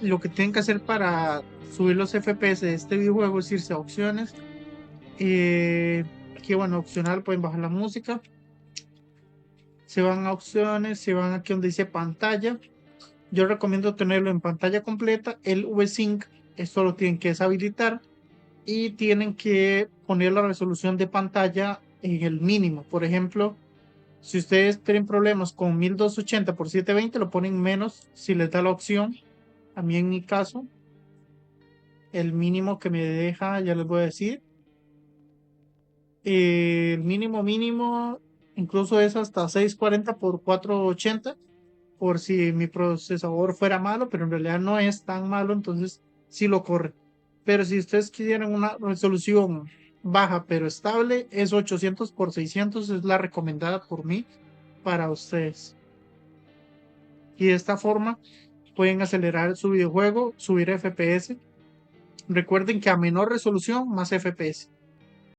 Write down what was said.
lo que tienen que hacer para subir los FPS de este videojuego es irse a opciones. Aquí, bueno, opcional, pueden bajar la música. Se van a opciones, se van aquí donde dice pantalla. Yo recomiendo tenerlo en pantalla completa. El VSync, esto lo tienen que deshabilitar y tienen que poner la resolución de pantalla en el mínimo. Por ejemplo, si ustedes tienen problemas con 1280 por 720, lo ponen menos si les da la opción. A mí en mi caso, el mínimo que me deja, ya les voy a decir, el mínimo mínimo incluso es hasta 640 por 480 por si mi procesador fuera malo, pero en realidad no es tan malo, entonces sí lo corre. Pero si ustedes quieren una resolución baja pero estable, es 800 por 600, es la recomendada por mí para ustedes. Y de esta forma pueden acelerar su videojuego, subir FPS. Recuerden que a menor resolución, más FPS.